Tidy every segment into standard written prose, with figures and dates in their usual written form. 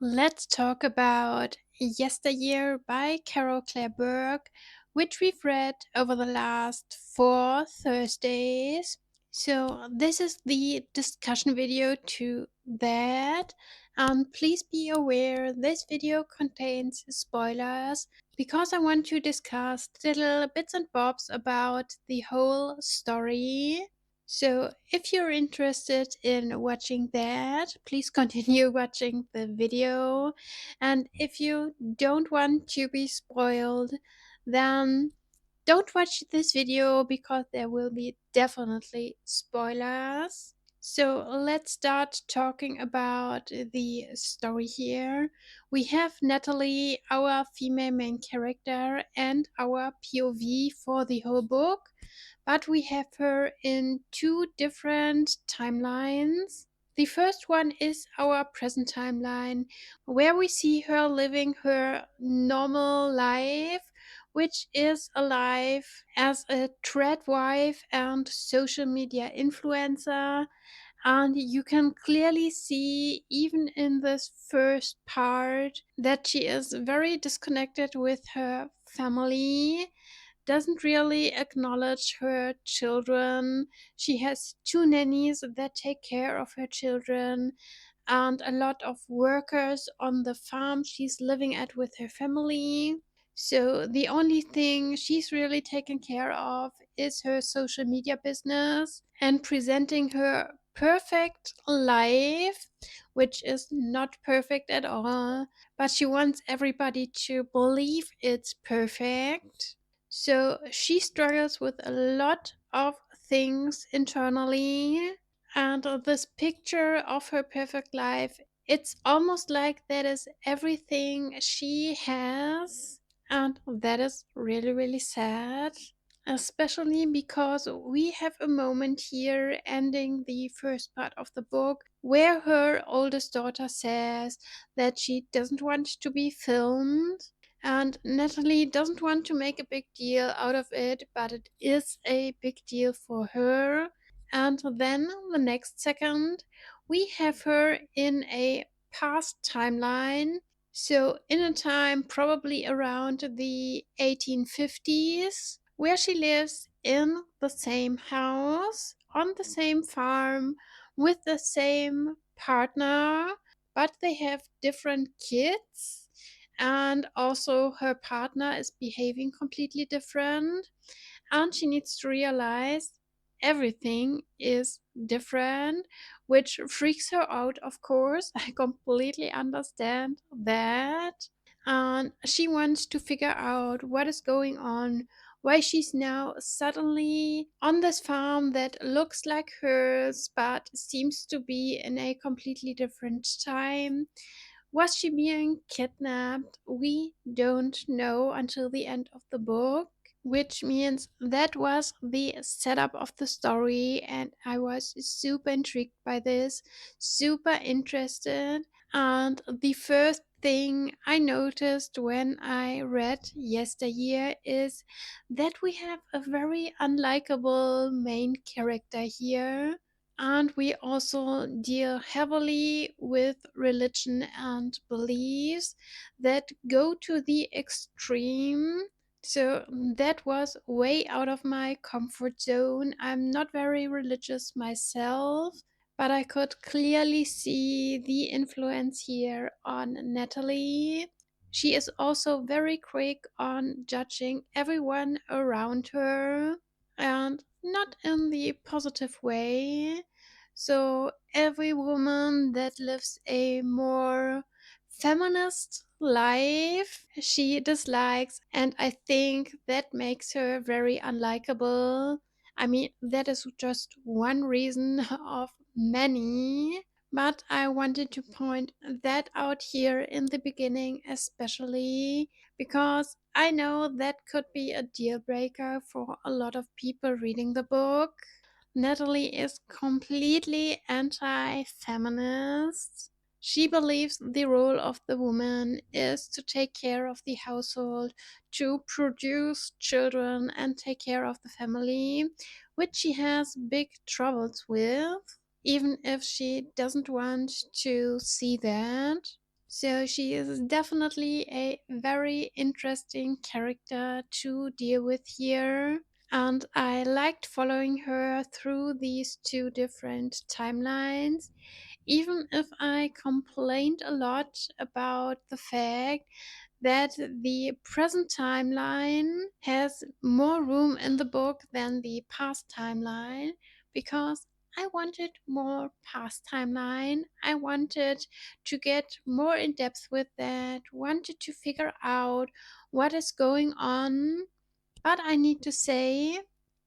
Let's talk about Yesteryear by Caro Claire Burke, which we've read over the last 4 Thursdays. So, this is the discussion video to that. And please be aware this video contains spoilers because I want to discuss little bits and bobs about the whole story. So, if you're interested in watching that, please continue watching the video. And if you don't want to be spoiled, then don't watch this video because there will be definitely spoilers. So, let's start talking about the story here. We have Natalie, our female main character, and our POV for the whole book, but we have her in two different timelines. The first one is our present timeline, where we see her living her normal life, which is a life as a trad wife and social media influencer. And you can clearly see, even in this first part, that she is very disconnected with her family, doesn't really acknowledge her children. She has two nannies that take care of her children and a lot of workers on the farm she's living at with her family. So the only thing she's really taken care of is her social media business and presenting her perfect life, which is not perfect at all, but she wants everybody to believe it's perfect. So she struggles with a lot of things internally, and this picture of her perfect life, it's almost like that is everything she has, and that is really, really sad. Especially because we have a moment here ending the first part of the book where her oldest daughter says that she doesn't want to be filmed, and Natalie doesn't want to make a big deal out of it, but it is a big deal for her. And then the next second, we have her in a past timeline. So, in a time probably around the 1850s, where she lives in the same house, on the same farm, with the same partner, but they have different kids. And also, her partner is behaving completely different, and she needs to realize everything is different, which freaks her out, of course. I completely understand that. And she wants to figure out what is going on, why she's now suddenly on this farm that looks like hers but seems to be in a completely different time. Was she being kidnapped? We don't know until the end of the book, which means that was the setup of the story, and I was super intrigued by this, super interested. And the first thing I noticed when I read Yesteryear is that we have a very unlikable main character here. And we also deal heavily with religion and beliefs that go to the extreme. So that was way out of my comfort zone. I'm not very religious myself, but I could clearly see the influence here on Natalie. She is also very quick on judging everyone around her, and not in the positive way. So, every woman that lives a more feminist life she dislikes, and I think that makes her very unlikable. I mean, that is just one reason of many, but I wanted to point that out here in the beginning, especially because I know that could be a deal breaker for a lot of people reading the book. Natalie is completely anti feminist. She believes the role of the woman is to take care of the household, to produce children, and take care of the family, which she has big troubles with, even if she doesn't want to see that. So she is definitely a very interesting character to deal with here. And I liked following her through these two different timelines, even if I complained a lot about the fact that the present timeline has more room in the book than the past timeline, because I wanted more past timeline. I wanted to get more in depth with that, wanted to figure out what is going on. But I need to say,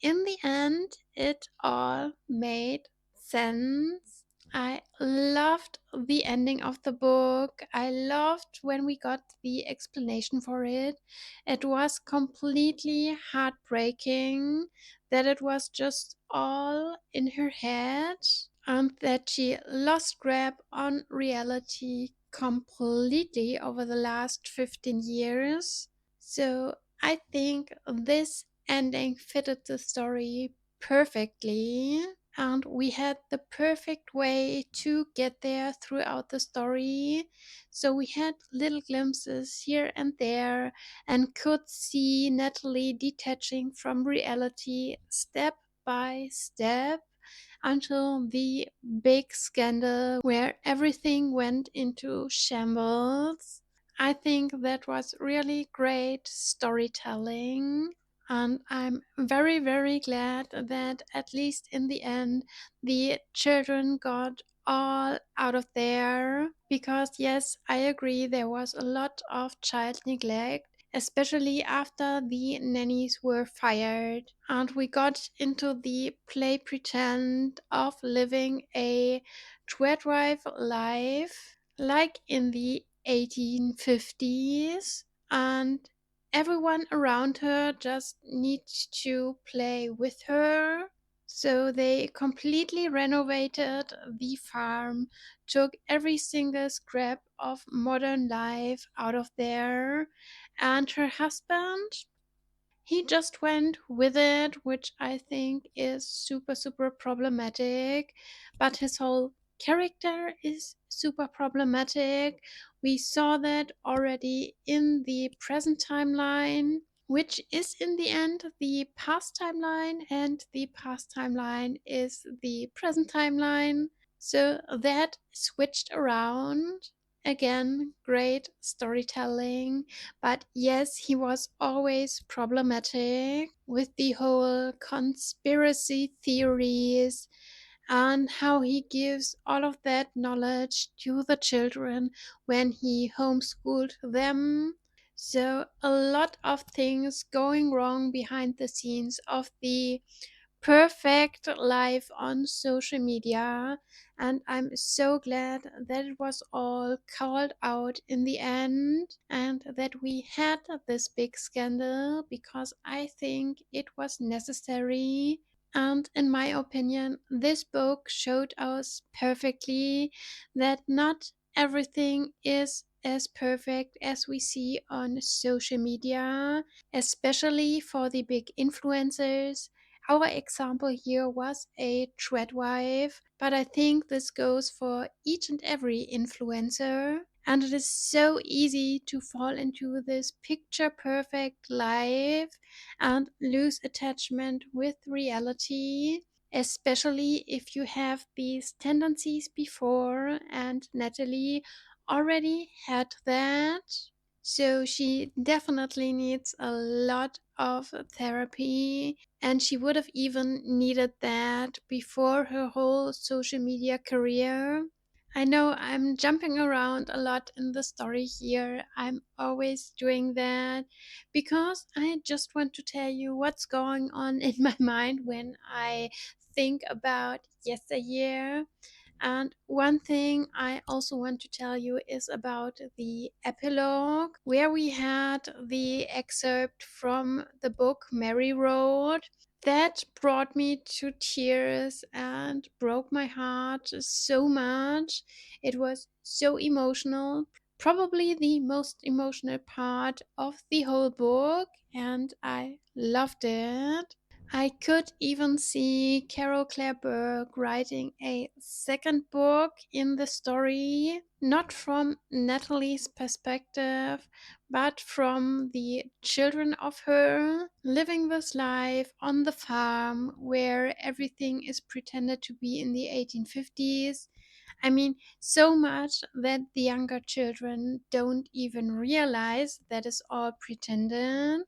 in the end, it all made sense. I loved the ending of the book. I loved when we got the explanation for it. It was completely heartbreaking that it was just all in her head and that she lost grab on reality completely over the last 15 years. So I think this ending fitted the story perfectly, and we had the perfect way to get there throughout the story. So we had little glimpses here and there and could see Natalie detaching from reality step by step until the big scandal where everything went into shambles. I think that was really great storytelling. And I'm very, very glad that at least in the end, the children got all out of there. Because, yes, I agree, there was a lot of child neglect, especially after the nannies were fired. And we got into the play pretend of living a twelve life like in the 1850s, and everyone around her just needs to play with her. So they completely renovated the farm, took every single scrap of modern life out of there, and her husband, he just went with it, which I think is super, super problematic. But his whole character is super problematic. We saw that already in the present timeline, which is in the end the past timeline, and the past timeline is the present timeline. So that switched around. Again, great storytelling. But yes, he was always problematic with the whole conspiracy theories and how he gives all of that knowledge to the children when he homeschooled them. So, a lot of things going wrong behind the scenes of the perfect life on social media, and I'm so glad that it was all called out in the end and that we had this big scandal, because I think it was necessary. And in my opinion, this book showed us perfectly that not everything is as perfect as we see on social media, especially for the big influencers. Our example here was a threadwife, but I think this goes for each and every influencer. And it is so easy to fall into this picture perfect life and lose attachment with reality, especially if you have these tendencies before. And Natalie already had that. So she definitely needs a lot of therapy, and she would have even needed that before her whole social media career. I know I'm jumping around a lot in the story here. I'm always doing that because I just want to tell you what's going on in my mind when I think about yesteryear. And one thing I also want to tell you is about the epilogue, where we had the excerpt from the book Mary wrote. That brought me to tears and broke my heart so much. It was so emotional, probably the most emotional part of the whole book, and I loved it. I could even see Caro Claire Burke writing a second book in the story, not from Natalie's perspective, but from the children of her living this life on the farm where everything is pretended to be in the 1850s. I mean, so much that the younger children don't even realize that is all pretended.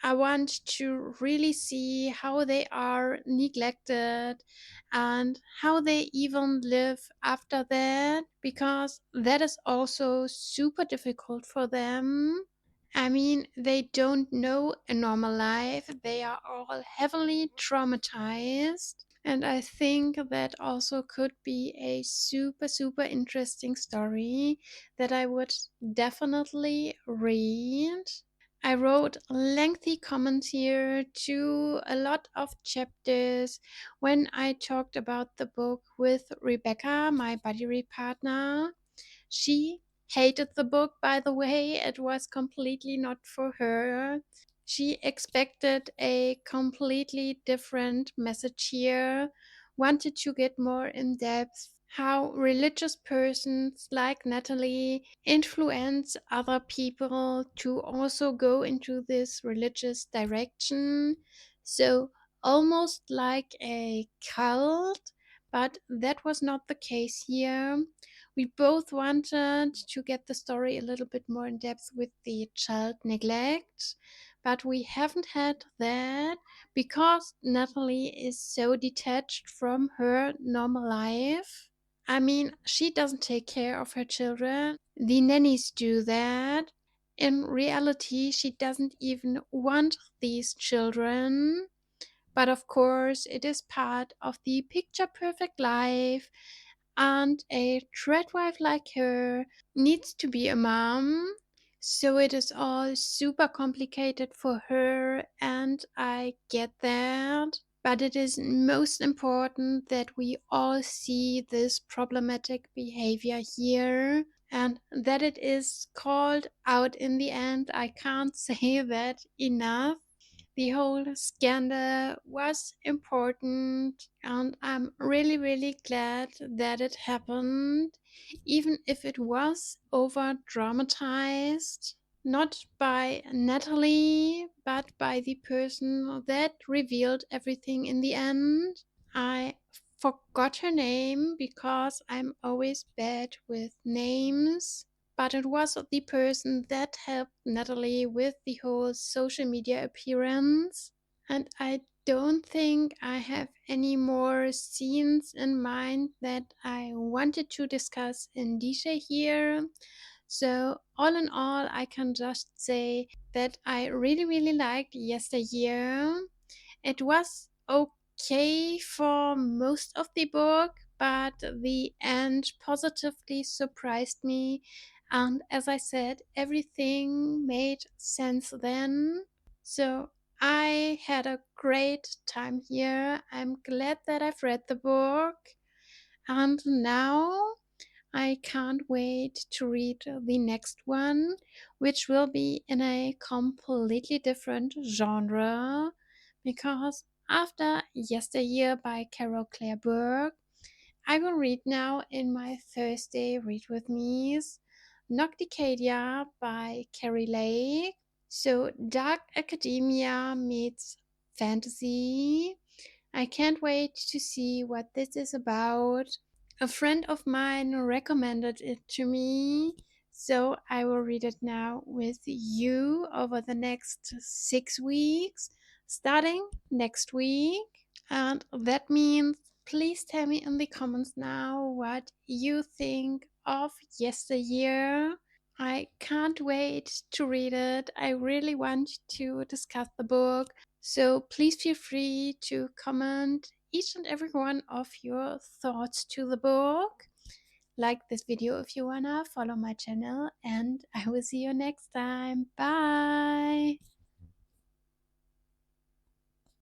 I want to really see how they are neglected and how they even live after that, because that is also super difficult for them. I mean, they don't know a normal life, they are all heavily traumatized. And I think that also could be a super, super interesting story that I would definitely read. I wrote lengthy comments here to a lot of chapters when I talked about the book with Rebecca, my buddy read partner. She hated the book, by the way. It was completely not for her. She expected a completely different message here, wanted to get more in depth how religious persons like Natalie influence other people to also go into this religious direction. So, almost like a cult, but that was not the case here. We both wanted to get the story a little bit more in depth with the child neglect, but we haven't had that because Natalie is so detached from her normal life. I mean, she doesn't take care of her children. The nannies do that. In reality, she doesn't even want these children. But of course, it is part of the picture perfect life, and a tradwife like her needs to be a mom. So it is all super complicated for her, and I get that. But it is most important that we all see this problematic behavior here and that it is called out in the end. I can't say that enough. The whole scandal was important, and I'm really, really glad that it happened, even if it was over dramatized. Not by Natalie, but by the person that revealed everything in the end. I forgot her name because I'm always bad with names, but it was the person that helped Natalie with the whole social media appearance. And I don't think I have any more scenes in mind that I wanted to discuss in detail here. So, all in all, I can just say that I really, really liked Yesteryear. It was okay for most of the book, but the end positively surprised me. And as I said, everything made sense then. So I had a great time here. I'm glad that I've read the book. And now I can't wait to read the next one, which will be in a completely different genre. Because after Yesteryear by Caro Claire Burke, I will read now in my Thursday Read With Me's Nocticadia by Carrie Lake. So, dark academia meets fantasy. I can't wait to see what this is about. A friend of mine recommended it to me, so I will read it now with you over the next 6 weeks, starting next week. And that means please tell me in the comments now what you think of Yesteryear. I can't wait to read it. I really want to discuss the book. So please feel free to comment each and every one of your thoughts to the book. Like this video if you wanna, follow my channel, and I will see you next time. Bye!